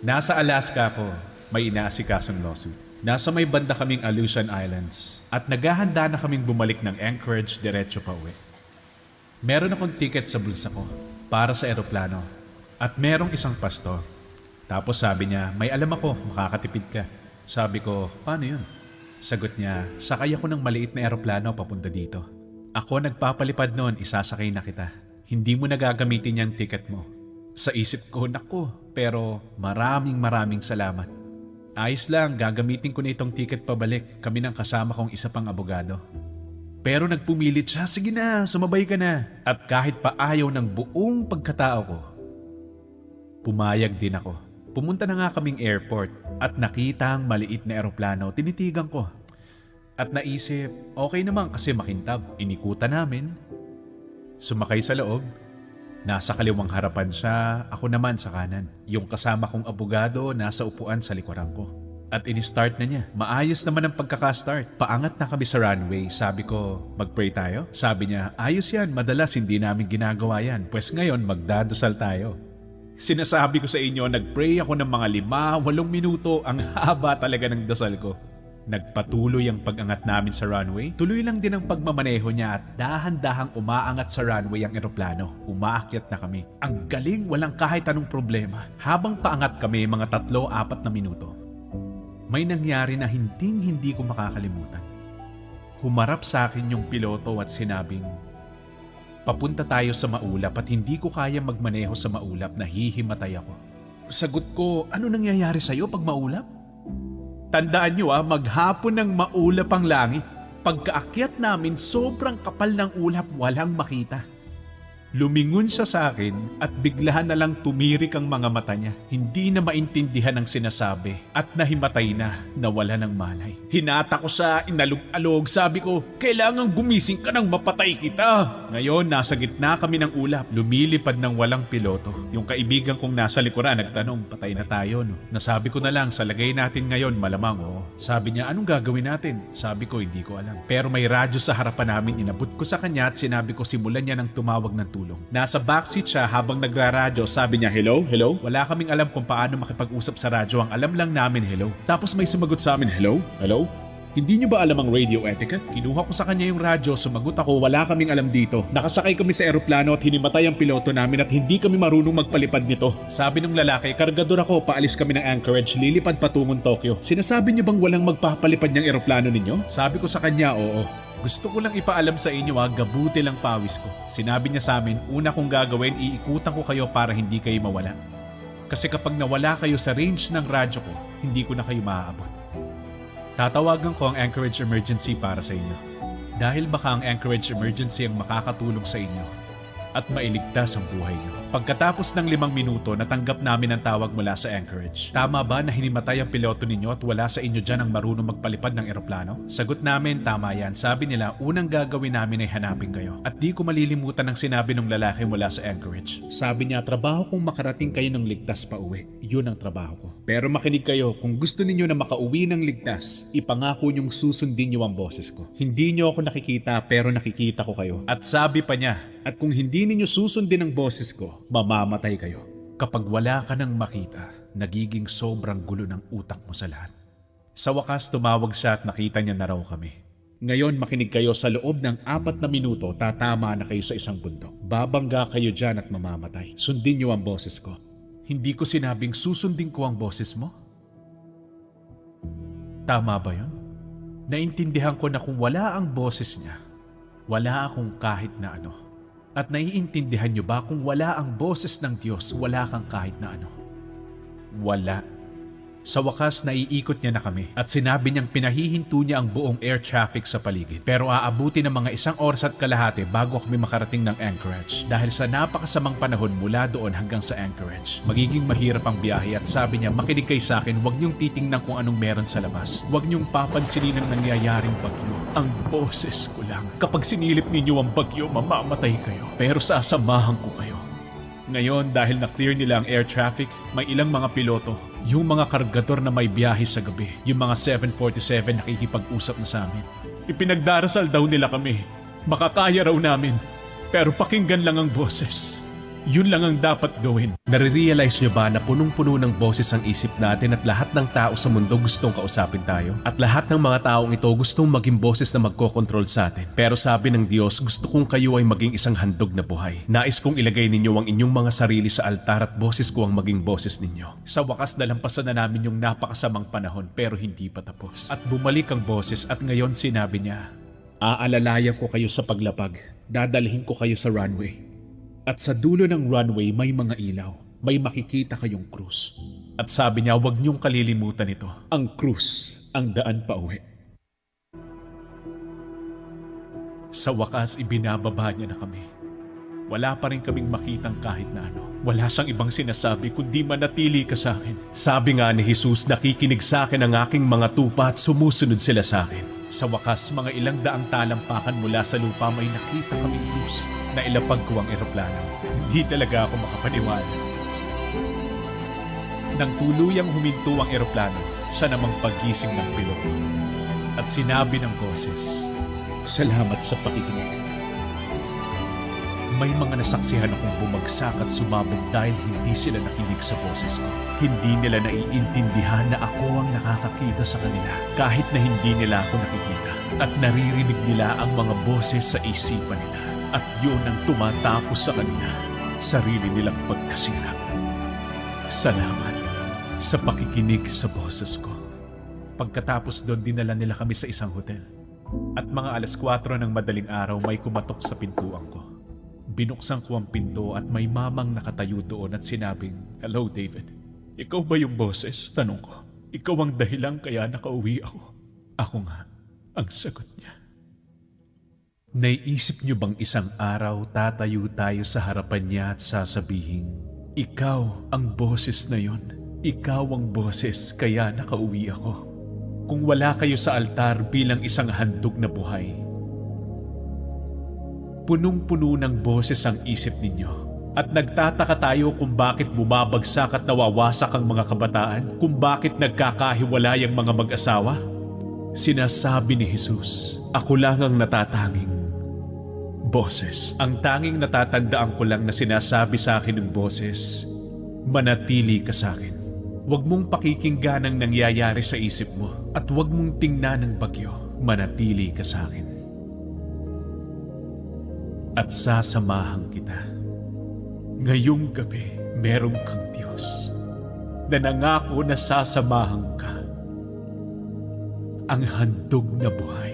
Nasa Alaska ako, may inaasikasong lawsuit. Nasa may banda kaming Aleutian Islands at naghahanda na kaming bumalik ng Anchorage diretso pa uwi. Meron akong ticket sa bulsa ko para sa eroplano at merong isang pastor. Tapos sabi niya, may alam ako, makakatipid ka. Sabi ko, paano yun? Sagot niya, sakay ako ng maliit na eroplano papunta dito. Ako nagpapalipad noon, isasakay na kita. Hindi mo nagagamitin yung ticket mo. Sa isip ko, naku, pero maraming salamat. Ayos lang, gagamitin ko na itong ticket pabalik. Kami ng kasama kong isa pang abogado. Pero nagpumilit siya, sige na, sumabay ka na. At kahit pa ayaw ng buong pagkatao ko, pumayag din ako. Pumunta na nga kaming airport at nakita ang maliit na eroplano, tinitigan ko. At naisip, okay naman kasi makintab. Inikutan namin. Sumakay sa loob. Nasa kaliwang harapan siya, ako naman sa kanan. Yung kasama kong abogado nasa upuan sa likuran ko. At in-start na niya. Maayos naman ang pagkaka-start. Paangat na kami sa runway. Sabi ko, mag-pray tayo? Sabi niya, ayos yan. Madalas hindi namin ginagawa yan. Pues ngayon, magdadasal tayo. Sinasabi ko sa inyo, nag-pray ako ng mga 5-8 minuto. Ang haba talaga ng dasal ko. Nagpatuloy ang pag-angat namin sa runway. Tuloy lang din ang pagmamaneho niya at dahan-dahang umaangat sa runway ang eroplano. Umaakyat na kami. Ang galing, walang kahit anong problema. Habang paangat kami mga 3-4 na minuto, may nangyari na hindi ko makakalimutan. Humarap sa akin yung piloto at sinabing, papunta tayo sa maulap at hindi ko kaya magmaneho sa maulap, nahihimatay ako. Sagot ko, ano nangyayari sa'yo pag maulap? Tandaan nyo maghapon ng maulap ang langit. Pagkaakyat namin, sobrang kapal ng ulap, walang makita. Lumingon siya sa akin at biglahan na lang tumirik ang mga mata niya. Hindi na maintindihan ang sinasabi at nahimatay na, nawala ng malay. Hinata ko siya, inalog-alog, sabi ko, kailangan gumising ka nang mapatay kita. Ngayon, nasa gitna kami ng ulap, lumilipad ng walang piloto. Yung kaibigan kong nasa likuran nagtanong, patay na tayo no? Nasabi ko na lang, sa lagay natin ngayon, malamang oh. Sabi niya, anong gagawin natin? Sabi ko, hindi ko alam. Pero may radyo sa harapan namin, inabot ko sa kanya at sinabi ko simulan niya ng tumawag ng tulong. Nasa backseat siya habang nagraradyo, sabi niya, hello? Hello? Wala kaming alam kung paano makipag-usap sa radyo, ang alam lang namin hello. Tapos may sumagot sa amin, hello? Hello? Hindi niyo ba alam ang radio etiquette? Kinuha ko sa kanya yung radyo, sumagot ako, wala kaming alam dito. Nakasakay kami sa eroplano at hinimatay ang piloto namin at hindi kami marunong magpalipad nito. Sabi ng lalaki, kargador ako, paalis kami ng Anchorage, lilipad patungong Tokyo. Sinasabi niyo bang walang magpapalipad niyang eroplano ninyo? Sabi ko sa kanya, oo. Gusto ko lang ipaalam sa inyo gabuti lang pawis ko. Sinabi niya sa amin, una kong gagawin, iikutan ko kayo para hindi kayo mawala. Kasi kapag nawala kayo sa range ng radyo ko, hindi ko na kayo maaabot. Tatawagan ko ang Anchorage Emergency para sa inyo. Dahil baka ang Anchorage Emergency ang makakatulong sa inyo at mailigtas ang buhay niyo. Pagkatapos ng 5 minuto, natanggap namin ang tawag mula sa Anchorage. Tama ba na hinimatay ang piloto ninyo at wala sa inyo dyan ang marunong magpalipad ng eroplano? Sagot namin, tama yan. Sabi nila, unang gagawin namin ay hanapin kayo. At di ko malilimutan ang sinabi ng lalaki mula sa Anchorage. Sabi niya, trabaho kong makarating kayo ng ligtas pa uwi. Yun ang trabaho ko. Pero makinig kayo, kung gusto ninyo na makauwi ng ligtas, ipangako niyong susundin niyo ang boses ko. Hindi niyo ako nakikita pero nakikita ko kayo. At sabi pa niya, at kung hindi ninyo susundin ang boses ko, mamamatay kayo. Kapag wala ka nang makita, nagiging sobrang gulo ng utak mo sa lahat. Sa wakas, tumawag siya at nakita niya na raw kami. Ngayon, makinig kayo, sa loob ng 4 na minuto, tatama na kayo sa isang bundok. Babangga kayo dyan at mamamatay. Sundin niyo ang boses ko. Hindi ko sinabing susundin ko ang boses mo? Tama ba yun? Naintindihan ko na kung wala ang boses niya, wala akong kahit na ano. At naiintindihan niyo ba kung wala ang boses ng Diyos, wala kang kahit na ano? Wala. Sa wakas, naiikot niya na kami at sinabi niyang pinahihinto niya ang buong air traffic sa paligid. Pero aabuti ng mga 1 oras at kalahati bago kami makarating ng Anchorage. Dahil sa napakasamang panahon mula doon hanggang sa Anchorage, magiging mahirap ang biyahe at sabi niya, makinig kayo sa akin, huwag niyong titingnan kung anong meron sa labas. Huwag niyong papansinin ang nangyayaring bagyo. Ang boses ko lang. Kapag sinilip ninyo ang bagyo, mamamatay kayo. Pero sasamahan ko kayo. Ngayon, dahil na-clear nila ang air traffic, may ilang mga piloto, yung mga kargador na may biyahe sa gabi, yung mga 747 nakikipag-usap na sa amin. Ipinagdarasal daw nila kami. Makakaya raw namin. Pero pakinggan lang ang boses. Yun lang ang dapat gawin. Nare-realize nyo ba na punong-puno ng boses ang isip natin at lahat ng tao sa mundo gustong kausapin tayo? At lahat ng mga taong ito gustong maging boses na magkokontrol sa atin. Pero sabi ng Diyos, gusto kong kayo ay maging isang handog na buhay. Nais kong ilagay ninyo ang inyong mga sarili sa altar at boses ko ang maging boses ninyo. Sa wakas nalampasan na namin yung napakasamang panahon pero hindi pa tapos. At bumalik ang boses at ngayon sinabi niya, aalalayan ko kayo sa paglapag. Dadalhin ko kayo sa runway. At sa dulo ng runway may mga ilaw. May makikita kayong krus. At sabi niya, huwag niyong kalilimutan ito. Ang krus, ang daan pa uwi. Sa wakas, ibinababa niya na kami. Wala pa rin kaming makitang kahit na ano. Wala siyang ibang sinasabi kundi manatili ka sa akin. Sabi nga ni Jesus, nakikinig sa akin ang aking mga tupa at sumusunod sila sa akin. Sa wakas, mga ilang daang talampakan mula sa lupa may nakita kaming krus na ilapag ko ang eroplano. Hindi talaga ako makapaniwala. Nang tuluyang huminto ang eroplano, siya namang pagising ng piloto. At sinabi ng boses, salamat sa pakikinig. May mga nasaksihan akong bumagsak at sumabog dahil hindi sila nakinig sa boses ko. Hindi nila naiintindihan na ako ang nakakakita sa kanila kahit na hindi nila ako nakikita. At naririnig nila ang mga boses sa isipan nila. At yun ang tumatapos sa kanila, sarili nilang pagkasira. Salamat sa pakikinig sa boses ko. Pagkatapos doon, dinala nila kami sa isang hotel. At mga 4:00 ng madaling araw may kumatok sa pintuan ko. Binuksan ko ang pinto at may mamang nakatayo doon at sinabing, hello David. Ikaw ba yung boses? Tanong ko. Ikaw ang dahilan kaya nakauwi ako. Ako nga ang sagot niya. Naiisip niyo bang isang araw tatayo tayo sa harapan niya at sasabihin, ikaw ang boses na yon. Ikaw ang boses kaya nakauwi ako. Kung wala kayo sa altar bilang isang handog na buhay, punong-puno ng boses ang isip ninyo. At nagtataka tayo kung bakit bumabagsak at nawawasak ang mga kabataan, kung bakit nagkakahiwalay ang mga mag-asawa. Sinasabi ni Jesus, ako lang ang natatanging boses. Ang tanging natatandaan ko lang na sinasabi sa akin ng boses, manatili ka sa akin. Huwag mong pakikinggan ang nangyayari sa isip mo at huwag mong tingnan ng bagyo. Manatili ka sa akin. At sasamahan kita. Ngayong gabi, meron kang Diyos na nangako na sasamahan ka. Ang handog na buhay.